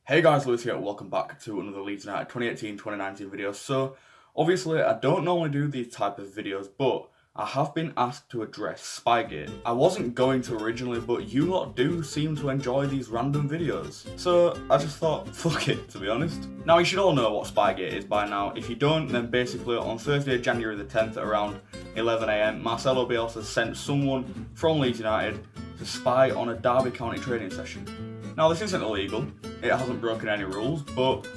Hey guys, Lewis here, welcome back to another Leeds United 2018-2019 video. So, obviously I don't normally do these type of videos, but I have been asked to address Spygate. I wasn't going to originally, but you lot do seem to enjoy these random videos. So, I just thought, fuck it, to be honest. Now, you should all know what Spygate is by now. If you don't, then basically on Thursday, January the 10th at around 11 AM, Marcelo Bielsa sent someone from Leeds United to spy on a Derby County training session. Now, this isn't illegal, it hasn't broken any rules, but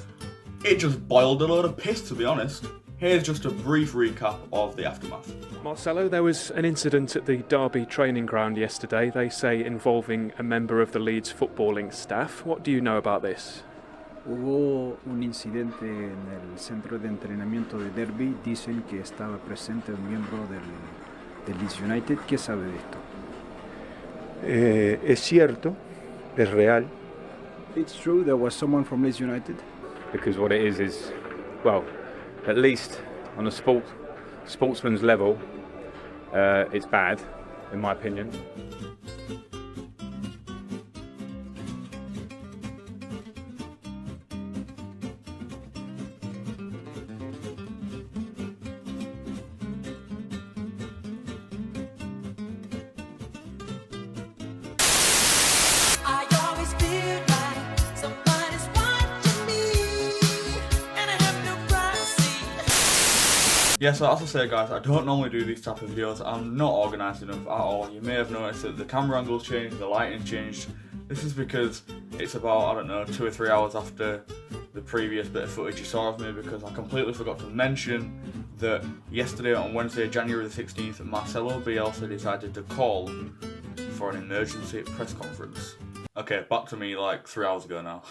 it just boiled a load of piss, to be honest. Here's just a brief recap of the aftermath. Marcelo, there was an incident at the Derby training ground yesterday, they say involving a member of the Leeds footballing staff. What do you know about this? Hubo un incidente en el centro de entrenamiento de Derby. Dicen que estaba presente un miembro del Leeds United. ¿Qué sabe de esto? Es cierto, es real. It's true, there was someone from Leeds United. Because what it is, well, at least on a sportsman's level, it's bad, in my opinion. Yeah, so as I say guys, I don't normally do these type of videos. I'm not organised enough at all. You may have noticed that the camera angle's changed, the lighting's changed. This is because it's about, I don't know, 2 or 3 hours after the previous bit of footage you saw of me, because I completely forgot to mention that yesterday on Wednesday, January the 16th, Marcelo Bielsa decided to call for an emergency press conference. Okay, back to me like 3 hours ago now.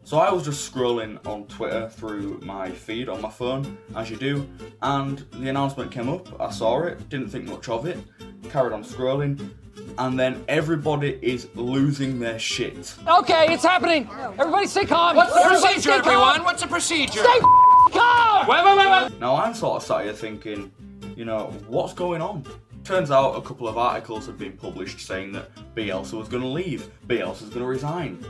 So I was just scrolling on Twitter through my feed on my phone, as you do, and the announcement came up, I saw it, didn't think much of it, carried on scrolling, and then everybody is losing their shit. Okay, it's happening! Everybody stay calm! What's the procedure, everyone? What's the procedure? Stay calm! Wait. Now I'm sort of sat here thinking, you know, what's going on? Turns out a couple of articles had been published saying that Bielsa was going to leave, Bielsa's going to resign.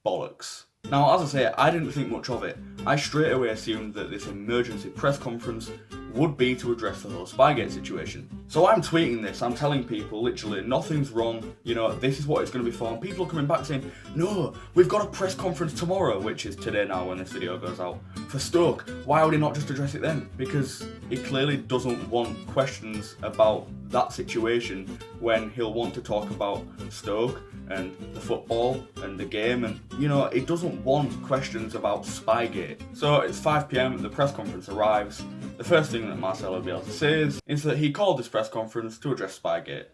Bollocks. Now, as I say, I didn't think much of it. I straight away assumed that this emergency press conference would be to address the whole Spygate situation. So I'm tweeting this, I'm telling people literally nothing's wrong, you know, this is what it's going to be for. And people are coming back saying, no, we've got a press conference tomorrow, which is today now when this video goes out, for Stoke. Why would he not just address it then? Because he clearly doesn't want questions about that situation when he'll want to talk about Stoke and the football and the game, and you know, it doesn't want questions about Spygate. So it's 5 PM, the press conference arrives. The first thing that Marcelo Bielsa says is that he called this press conference to address Spygate.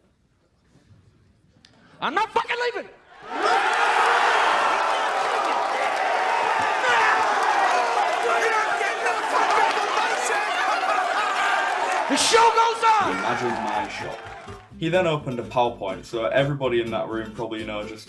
I'm not fucking leaving! The show goes on! Imagine my shock. He then opened a PowerPoint, so everybody in that room probably, you know, just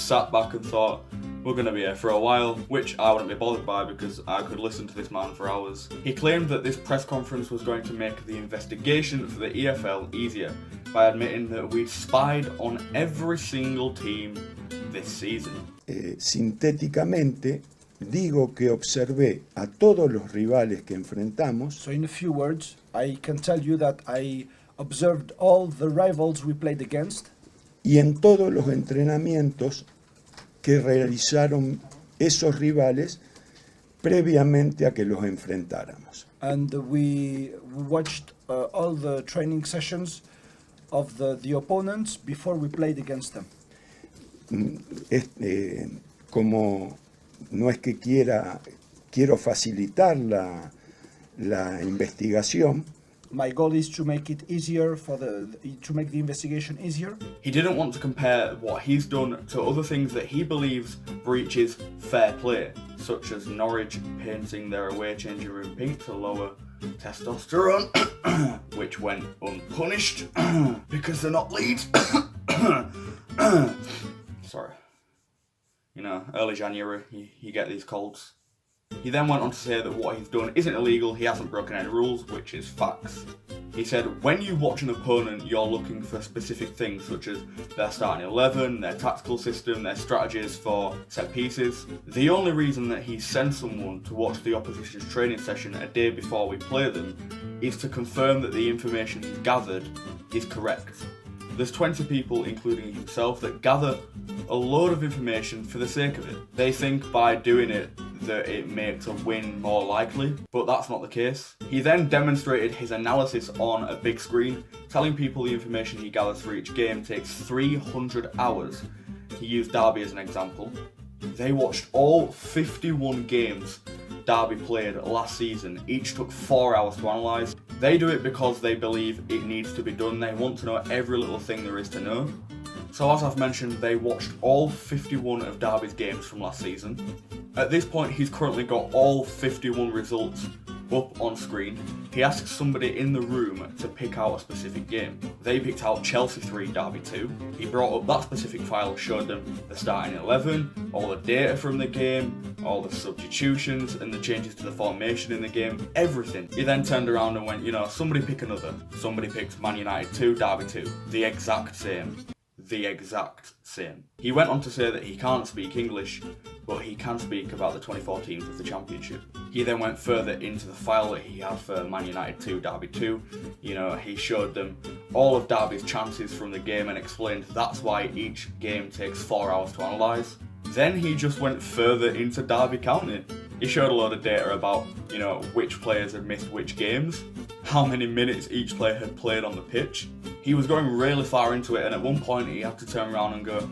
sat back and thought, we're going to be here for a while, which I wouldn't be bothered by because I could listen to this man for hours. He claimed that this press conference was going to make the investigation for the EFL easier by admitting that we'd spied on every single team this season. Sintéticamente, digo que observé a todos los rivales que enfrentamos. So in a few words, I can tell you that I observed all the rivals we played against. Y en todos los entrenamientos que realizaron esos rivales previamente a que los enfrentáramos. And we watched all the training sessions of the opponents before we played against them. Como no es que quiero facilitar la investigación. My goal is to make it easier to make the investigation easier. He didn't want to compare what he's done to other things that he believes breaches fair play, such as Norwich painting their away changing room pink to lower testosterone, which went unpunished because they're not Leeds. Sorry. You know, early January, you get these colds. He then went on to say that what he's done isn't illegal, he hasn't broken any rules, which is facts. He said, when you watch an opponent, you're looking for specific things such as their starting 11, their tactical system, their strategies for set pieces. The only reason that he sends someone to watch the opposition's training session a day before we play them is to confirm that the information he's gathered is correct. There's 20 people, including himself, that gather a load of information for the sake of it. They think by doing it that it makes a win more likely, but that's not the case. He then demonstrated his analysis on a big screen, telling people the information he gathers for each game takes 300 hours. He used Derby as an example. They watched all 51 games Derby played last season. Each took 4 hours to analyse. They do it because they believe it needs to be done. They want to know every little thing there is to know. So as I've mentioned, they watched all 51 of Derby's games from last season. At this point, he's currently got all 51 results up on screen. He asked somebody in the room to pick out a specific game. They picked out Chelsea 3, Derby 2. He brought up that specific file, showed them the starting 11, all the data from the game, all the substitutions and the changes to the formation in the game, everything. He then turned around and went, somebody pick another. Somebody picked Man United 2, Derby 2. The exact same. The exact same. He went on to say that he can't speak English, but he can speak about the 24 teams of the Championship. He then went further into the file that he had for Man United 2, Derby 2. He showed them all of Derby's chances from the game and explained that's why each game takes 4 hours to analyse. Then he just went further into Derby County. He showed a load of data about, which players had missed which games, how many minutes each player had played on the pitch. He was going really far into it, and at one point he had to turn around and go,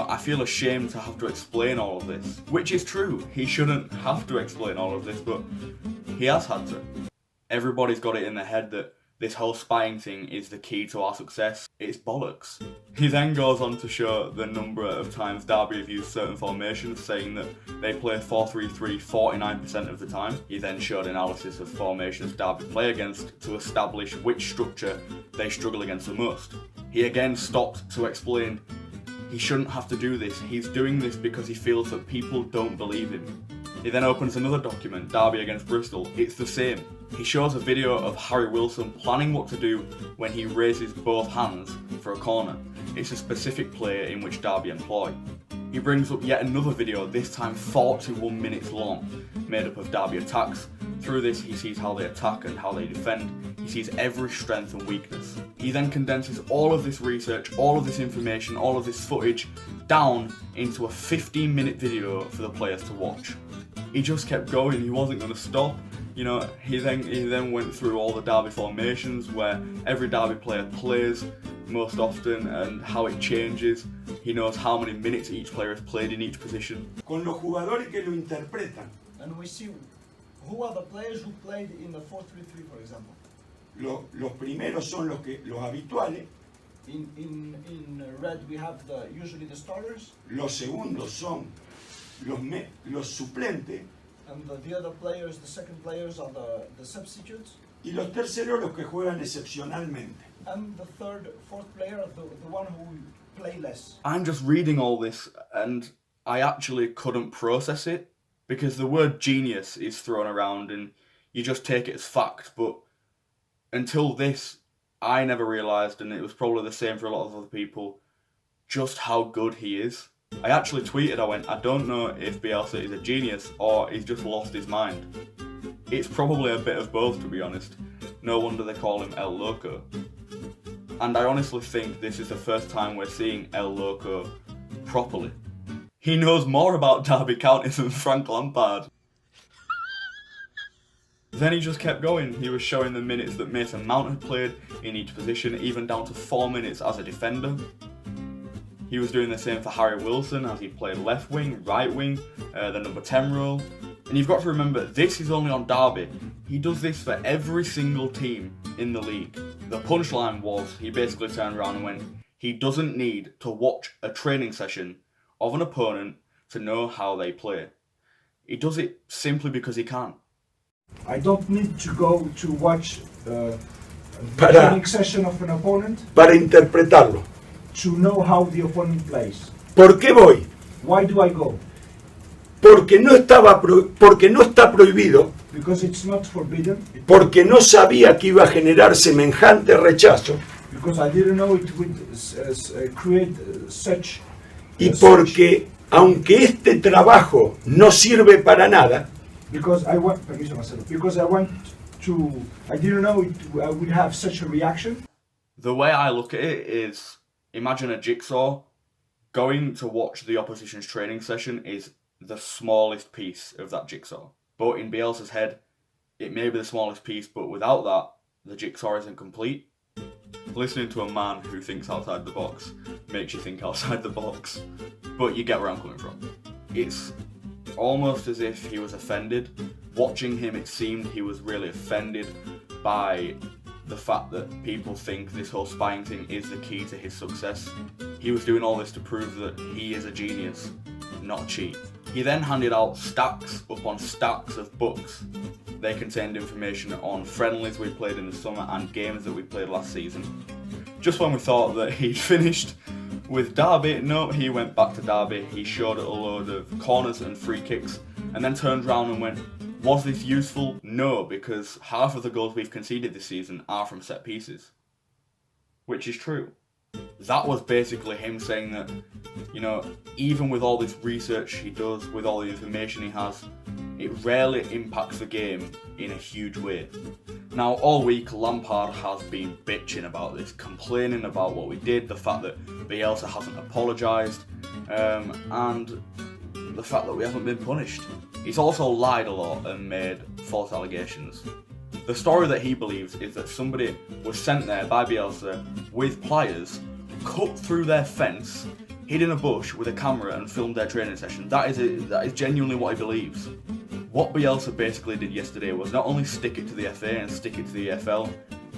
I feel ashamed to have to explain all of this. Which is true, he shouldn't have to explain all of this, but he has had to. Everybody's got it in their head that this whole spying thing is the key to our success. It's bollocks. He then goes on to show the number of times Derby have used certain formations, saying that they play 4-3-3 49% of the time. He then showed analysis of formations Derby play against to establish which structure they struggle against the most. He again stopped to explain he shouldn't have to do this. He's doing this because he feels that people don't believe him. He then opens another document, Derby against Bristol. It's the same. He shows a video of Harry Wilson planning what to do when he raises both hands for a corner. It's a specific play in which Derby employ. He brings up yet another video, this time 41 minutes long, made up of Derby attacks. Through this, he sees how they attack and how they defend. He sees every strength and weakness. He then condenses all of this research, all of this information, all of this footage down into a 15-minute video for the players to watch. He just kept going, he wasn't going to stop. He then went through all the Derby formations where every Derby player plays most often and how it changes. He knows how many minutes each player has played in each position. Con los jugadores que lo interpretan. And we see who are the players who played in the 4-3-3, for example. Los primeros son los habituales. In red we have usually the starters. Los segundos son los suplentes. And the other players, the second players, are the substitutes. Y los terceros los que juegan excepcionalmente. And the third, fourth player, the one who play less. I'm just reading all this and I actually couldn't process it because the word genius is thrown around and you just take it as fact, but until this, I never realised, and it was probably the same for a lot of other people, just how good he is. I actually tweeted, I went, I don't know if Bielsa is a genius or he's just lost his mind. It's probably a bit of both, to be honest. No wonder they call him El Loco. And I honestly think this is the first time we're seeing El Loco properly. He knows more about Derby County than Frank Lampard. Then he just kept going. He was showing the minutes that Mason Mount had played in each position, even down to 4 minutes as a defender. He was doing the same for Harry Wilson as he played left wing, right wing, the number 10 role. And you've got to remember, this is only on Derby. He does this for every single team in the league. The punchline was, he basically turned around and went, he doesn't need to watch a training session of an opponent to know how they play. He does it simply because he can. I don't need to go to watch a training session of an opponent Para interpretarlo. to know how the opponent plays. ¿Por qué voy? Why do I go? porque no está prohibido, because it's not forbidden, porque no sabía que iba a generar semejante rechazo, because I didn't know it would create such. y porque aunque este trabajo no sirve para nada, Because I want, permiso, Marcelo, because I didn't know it would have such a reaction. The way I look at it is, imagine a jigsaw. Going to watch the opposition's training session is the smallest piece of that jigsaw. But in Bielsa's head, it may be the smallest piece, but without that, the jigsaw isn't complete. Listening to a man who thinks outside the box makes you think outside the box. But you get where I'm coming from. It's almost as if he was offended. Watching him, it seemed he was really offended by the fact that people think this whole spying thing is the key to his success. He was doing all this to prove that he is a genius, not a cheat. He then handed out stacks upon stacks of books. They contained information on friendlies we played in the summer and games that we played last season. Just when we thought that he'd finished with Derby, no, he went back to Derby. He showed a load of corners and free kicks and then turned around and went, was this useful? No, because half of the goals we've conceded this season are from set pieces. Which is true. That was basically him saying that, you know, even with all this research he does, with all the information he has, it rarely impacts the game in a huge way. Now, all week Lampard has been bitching about this, complaining about what we did, the fact that Bielsa hasn't apologised, and the fact that we haven't been punished. He's also lied a lot and made false allegations. The story that he believes is that somebody was sent there by Bielsa with pliers, cut through their fence, hid in a bush with a camera and filmed their training session. That is genuinely what he believes. What Bielsa basically did yesterday was not only stick it to the FA and stick it to the EFL,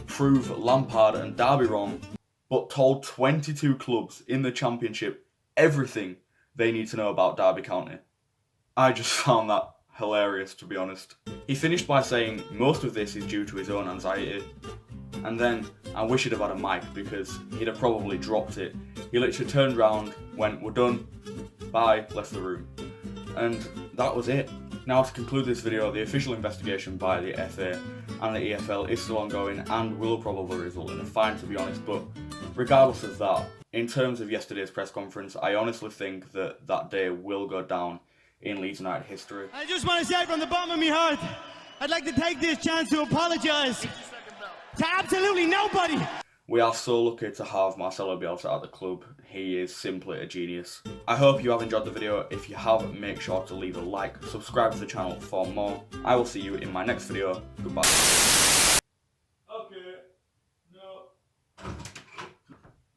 prove Lampard and Derby wrong, but told 22 clubs in the Championship everything they need to know about Derby County. I just found that hilarious, to be honest. He finished by saying most of this is due to his own anxiety. And then, I wish he'd have had a mic because he'd have probably dropped it. He literally turned round, went, we're done, bye, left the room. And that was it. Now, to conclude this video, the official investigation by the FA and the EFL is still ongoing and will probably result in a fine, to be honest, but regardless of that, in terms of yesterday's press conference, I honestly think that that day will go down in Leeds United history. I just want to say from the bottom of my heart, I'd like to take this chance to apologise to absolutely nobody. We are so lucky to have Marcelo Bielsa at the club. He is simply a genius. I hope you have enjoyed the video. If you have, make sure to leave a like, subscribe to the channel for more. I will see you in my next video. Goodbye. Okay.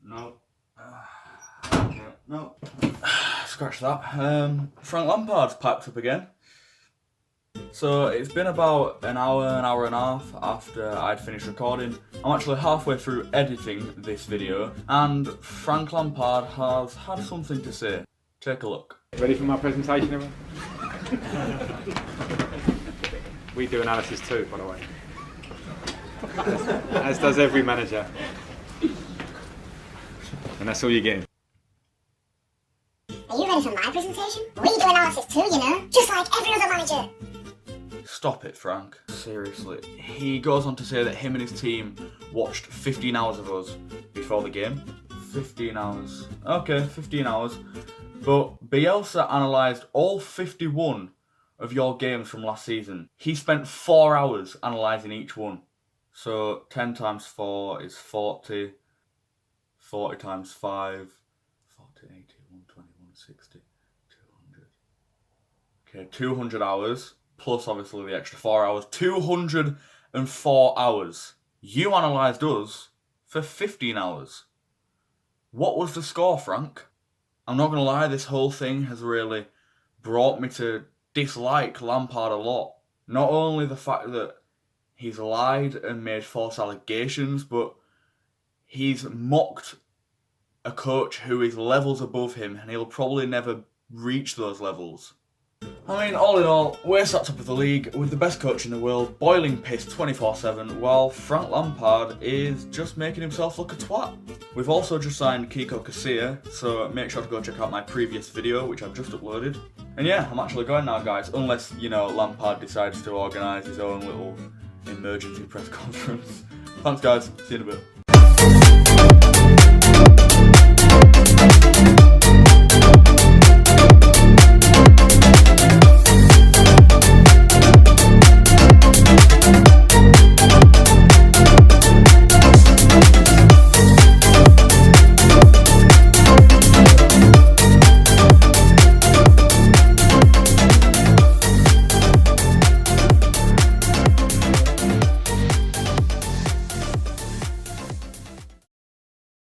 No. No. Scratch that. Frank Lampard's piped up again. So it's been about an hour and a half after I'd finished recording. I'm actually halfway through editing this video and Frank Lampard has had something to say. Take a look. Ready for my presentation, everyone? We do analysis too, by the way. As does every manager. And that's all you're getting. Are you ready for my presentation? We do analysis too, you know, just like every other manager. Stop it, Frank. Seriously. He goes on to say that him and his team watched 15 hours of us before the game. 15 hours. Okay, 15 hours. But Bielsa analysed all 51 of your games from last season. He spent 4 hours analysing each one. So 10 times 4 is 40. 40 times 5. 40, 80, 120, 160, 200. Okay, 200 hours. Plus obviously the extra 4 hours. 204 hours. You analysed us for 15 hours. What was the score, Frank? I'm not going to lie, this whole thing has really brought me to dislike Lampard a lot. Not only the fact that he's lied and made false allegations, but he's mocked a coach who is levels above him and he'll probably never reach those levels. I mean, all in all, we're sat top of the league with the best coach in the world, boiling piss 24/7, while Frank Lampard is just making himself look a twat. We've also just signed Kiko Casilla, so make sure to go check out my previous video, which I've just uploaded. And yeah, I'm actually going now, guys, unless, you know, Lampard decides to organise his own little emergency press conference. Thanks, guys. See you in a bit.